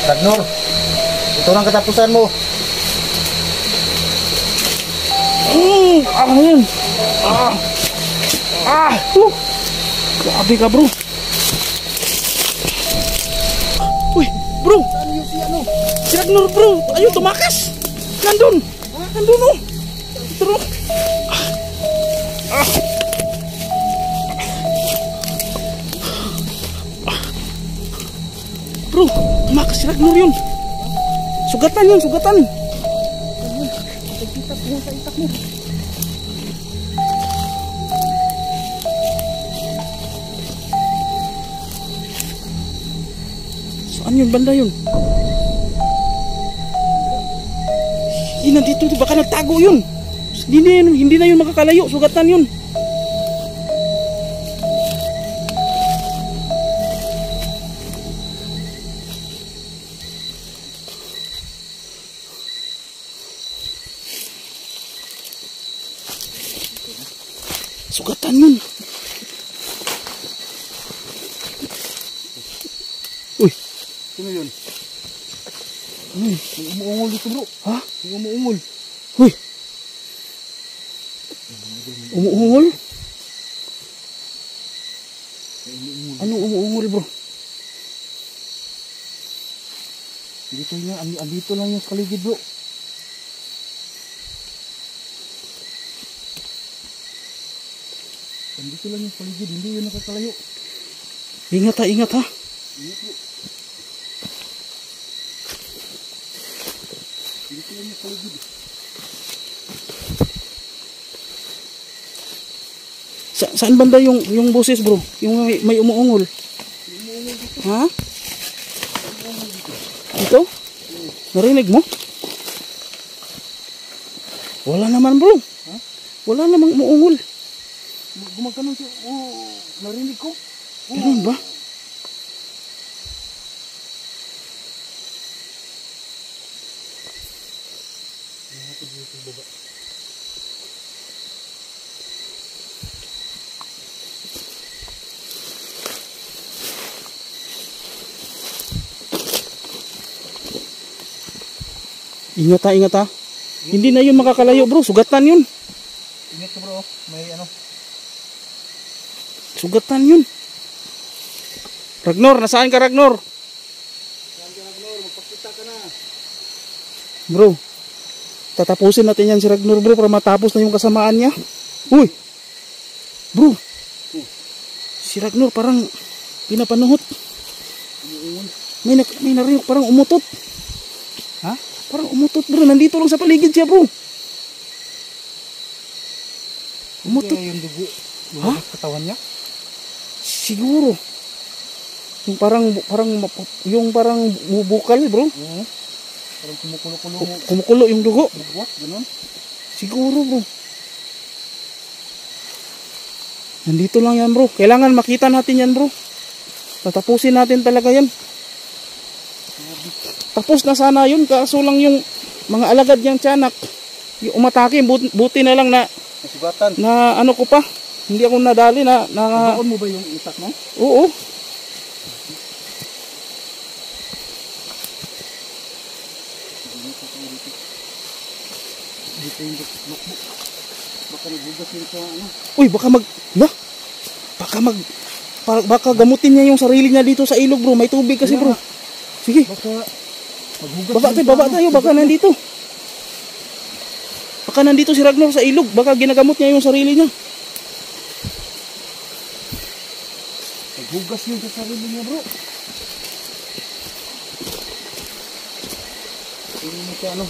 Ragnor, ito ang katapusan mo. Ano yun? Grabe ka, bro. Uy, bro. Saan yung si ano? Si Ragnor, bro. Ayun, tumakas. Nandun. Nandun, oh. Bro. Bro, tumakas si Ragnor yun. Sugatan yun, sugatan. Itak mo sa itak mo. Saan yun, banda yun? Nandito, baka nagtago yun. Hindi na yun makakalayo, sugatan yun. Sugatan yun. Uy, Sino yun? Uy, May umuungol dito, bro. ha? May umuungol. Uy. Umuungol? Ano umuungol, bro? Dito niya, andito lang yung kaligid, bro. Andito lang yung kaligid, hindi yun nakakalayo. Ingat ha, ingat ha. Ingat, bro. Dito lang yung kaligid. Saan banda yung boses, bro? Yung may umuungol. Ha? Dito? Narinig mo? Wala naman, bro. Ha? Wala namang umuungol. Gumagano siya. Narinig ko. Ganun ba? Ingat ha, ingat ha. Hindi na yun makakalayo, bro. Sugatan yun. Ingat ka, bro. May ano. Sugatan yun. Ragnor, nasaan ka, Ragnor? Saan ka, Ragnor? Magpakita ka na. Bro, tatapusin natin yan si Ragnor, bro, para matapos na yung kasamaan niya. Uy! Bro! Si Ragnor parang pinapanuhot. May narinig, parang umutot. Ha? Parang umutot, bro. Nandito lang sa paligid siya, bro. Umutot. Kaya yung dugo. Ha? Katawan niya? Siguro. Yung parang bubukal, bro. Oo. Parang kumukulo-kulo. Kumukulo yung dugo. Bugwat, gano'n. Siguro, bro. Nandito lang yan, bro. Kailangan makita natin yan, bro. Tatapusin natin talaga yan. Tapos na sana yun, kaso lang yung mga alagad niyang tiyanak, yung umatake, buti na lang na Nasugatan. na ano ko pa, hindi ako nadali na Nabaon mo ba yung itak mo? oo. Dito yung notebook. Baka nagbugas yun sa ano. Uy, baka gamutin niya yung sarili niya dito sa ilog, bro. May tubig kasi, bro. Sige. Baka maghugas Baba tayo, baka nandito. Baka nandito si Ragnor sa ilog, baka ginagamot niya yung sarili niya. Maghugas yun sa sarili niya, bro. Hindi mo siya ano,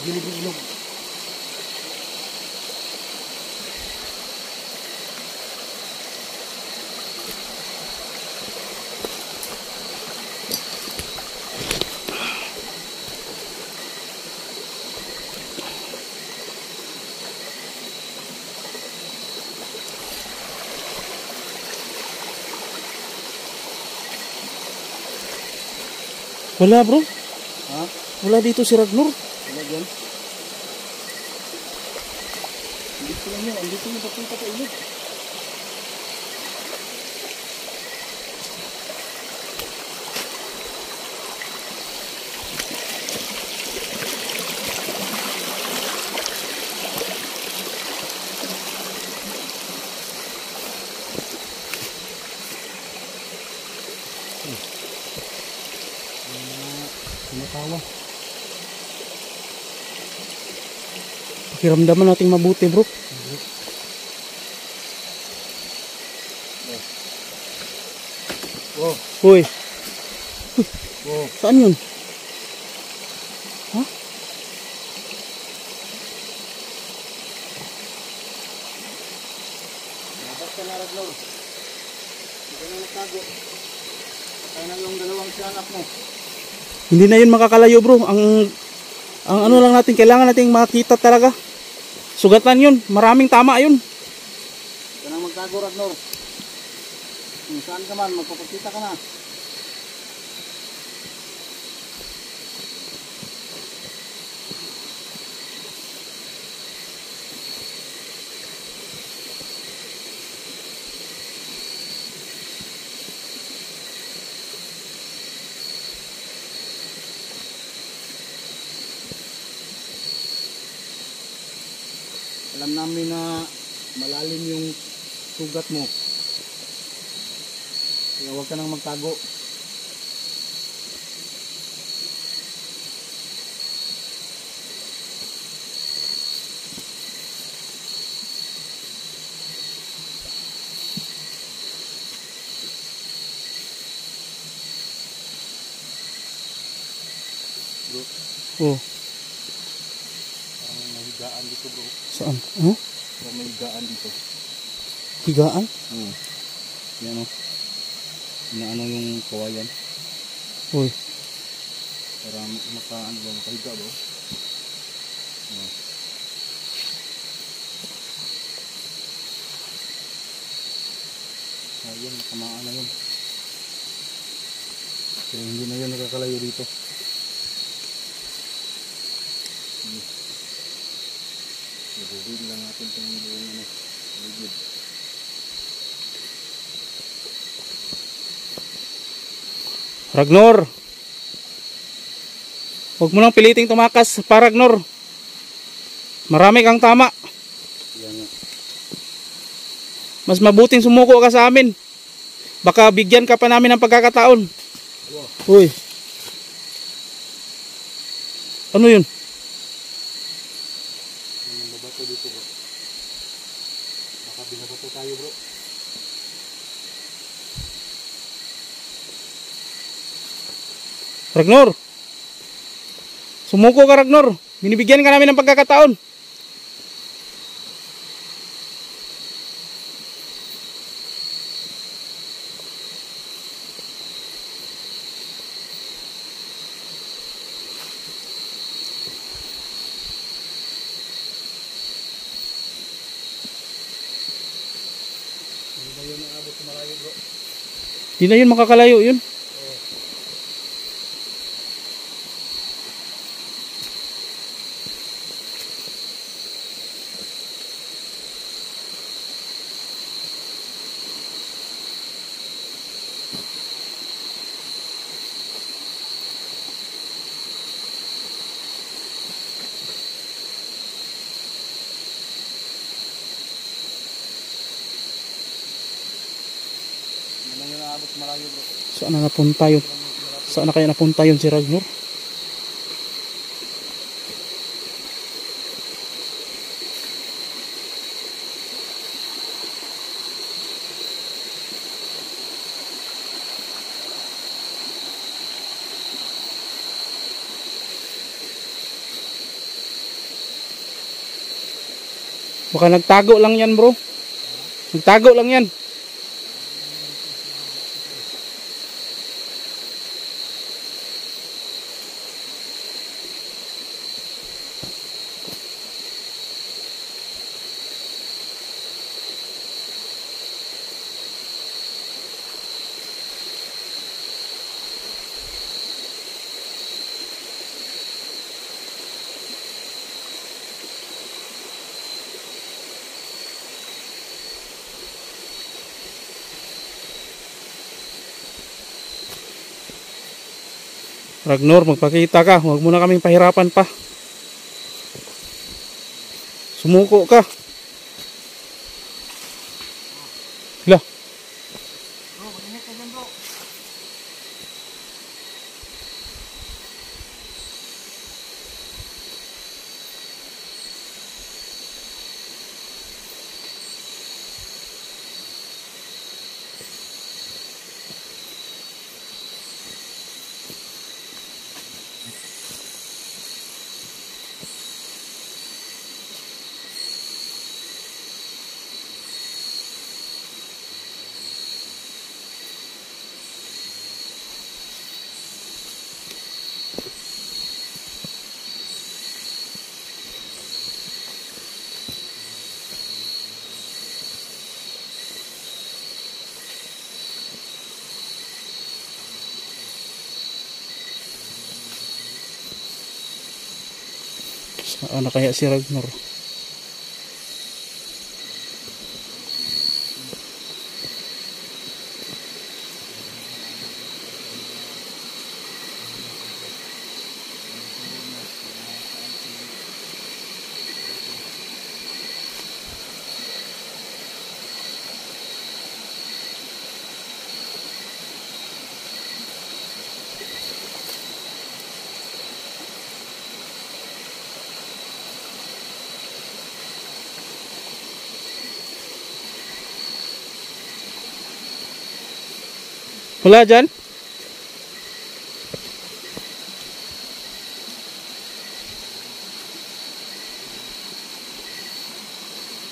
gilid ng ilog. Wala, bro. Ha? Wala dito si Ragnor. Wala dyan. Andito lang yun. Andito yung papunta sa ilog. Tumatawa. Pakiramdaman nating mabuti, bro. Oh, Uy, oh. saan yun? Ha? Dapat ka na, Ragnor. Hindi ka na nagtago. Patay na yung dalawang siyanap mo. Hindi na yun makakalayo, bro. Ang ano lang natin, kailangan nating makita talaga. Sugatan yun. Maraming tama yun. Hindi ka na magtago, Ragnor. Kung saan ka man, magpapakita ka na. Alam namin na malalim yung sugat mo. Kaya huwag ka nang magtago. Bro, Oh, parang may higaan dito, bro. saan? Huh? Parang may higaan dito. Higaan? Oo. Yan o. Inaano yung kawayan. Uy, Para makaano ba, makahiga ba? Oo. Ayan, nakamaan na yun. Pero hindi na yun nakakalayo dito. Ibuhin lang natin itong buong ano, ligid. Ragnor. Huwag mo nang piliting tumakas pa, Ragnor. Marami kang tama. Yan nga. Mas mabuting sumuko ka sa amin. Baka bigyan ka pa namin ng pagkakataon. Uy. Ano yun? May babato dito, bro. Baka binabato tayo, bro. Ragnor. Sumuko ka, Ragnor. Binibigyan ka namin ng pagkakataon. Hindi ba yun ang abot sa malayo, bro? Di na yun makakalayo yun. Hindi na yun ang abot sa malayo, bro. Saan na napunta yun? Saan na kaya napunta yun si Ragnor? Baka nagtago lang yan, bro. Nagtago lang yan. Ragnor, magpakita ka. Huwag mo na kaming pahirapan pa. Sumuko ka. Hala. Bro, mag-ingat ka dyan, bro. Saan na kaya si Ragnar? Wala dyan?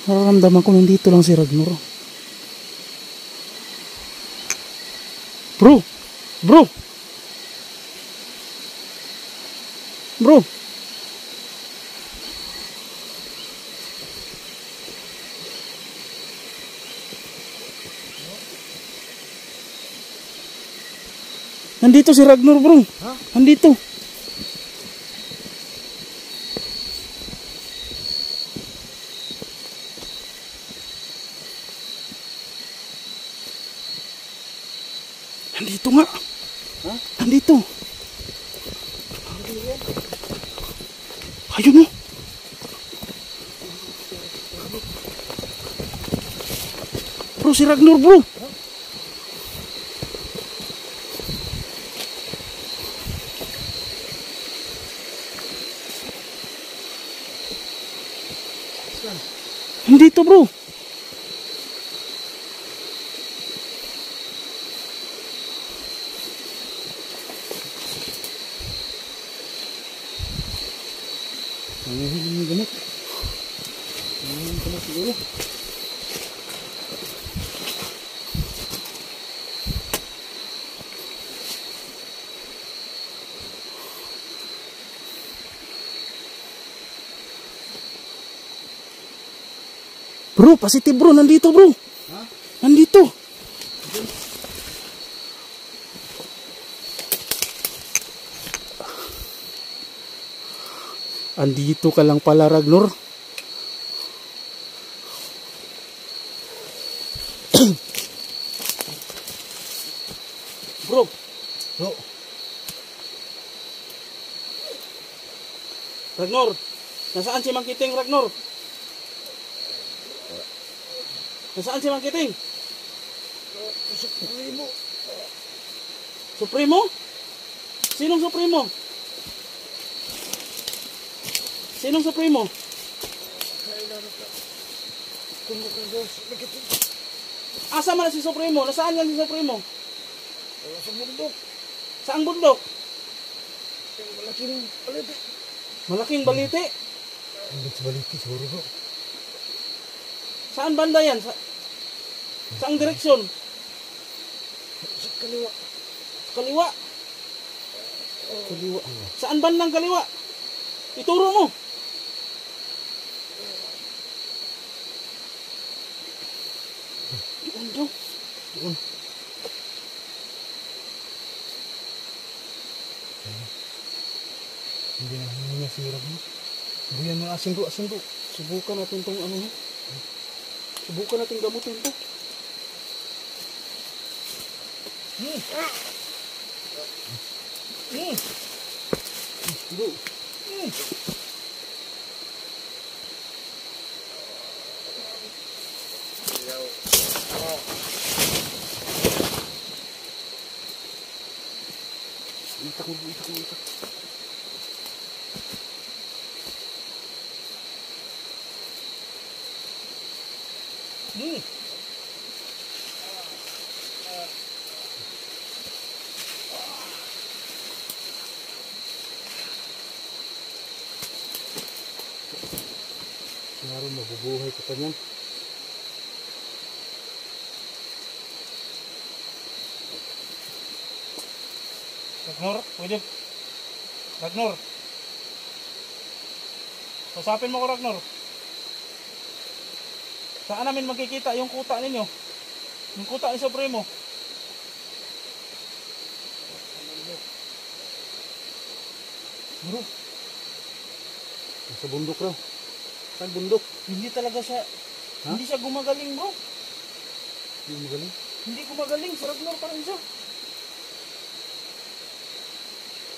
Nararamdaman ko nandito lang si Ragnar. Bro! Bro! Bro! Nandito si Ragnar, bro. Ha? Nandito. Nandito nga. Ha? Nandito. Ayun oh. Bro, si Ragnar, bro. Nandito, bro. Ang gamot. Ang gamot siguro. Bro, positive, bro. Nandito, bro. Ha? Nandito. Andito ka lang pala, Ragnar. Bro. Bro. Ragnar. Nasaan si Mangkiting, Ragnar? Nasaan si Mangkiting? Supremo. Supremo? Sinong Supremo? Sinong Supremo? Kailangan ka. Kumukan ko sa nakitin. Asa man si Supremo? Nasaan yan si Supremo? Sa bundok. Saang bundok? Yung malaking palete. Malaking baliti. Hindi sa baliti siguro bro. Saan banda yan? Saang direksyon? Sa kaliwa. Kaliwa. Kaliwa. Saan bandang kaliwa? Ituro mo. Doon daw. Doon. Hindi na niya sirap mo. Buyan mo asin bro, asin bro. Subukan natin tong ano. Subukan natin gamutin to. Bro. Itak mo, itak mo, itak. Naroon, mabubuhay ka pa niyan. Ragnar, pwede. Ragnar. Usapin mo ko, Ragnar. Saan namin makikita yung kuta ninyo? Yung kuta ni Supremo. Bro. Sa bundok raw. Saan bundok? Hindi talaga siya, hindi siya gumagaling bro. Hindi magaling. Hindi gumagaling, si Ragnar pa rin siya.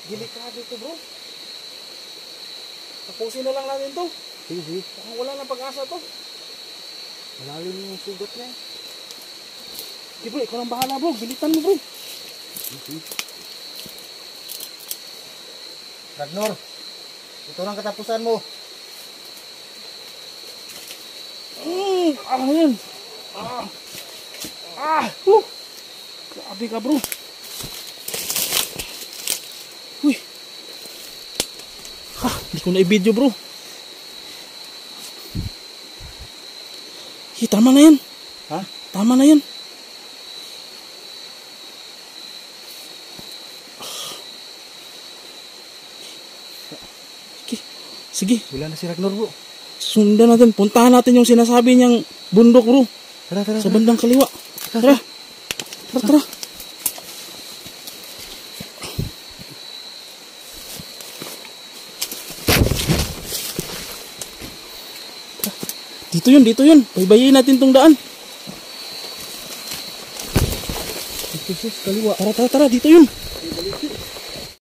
Delikado ito bro. Tapusin na lang natin to. Sige, sige. Baka wala na pag-asa to. Malalim yung sugat niya. Sige bro, ikaw lang bahala bro. Bilitan mo bro. Sige. Ragnar, ito ang katapusan mo. Ayan. Grabe ka bro. Uy. Ha, hindi ko na i-video bro. Tama na yan. Ha? Tama na yan. Sige. Wala na si Ragnar bro. Sundan natin. Puntahan natin yung sinasabi niyang bundok bro. Tara, tara. Sa bandang kaliwa. Tara. Tara, tara. Dito yun, dito yun. Baybayin natin tong daan. Sus, kaliwa. Tara, tara, tara. Dito yun.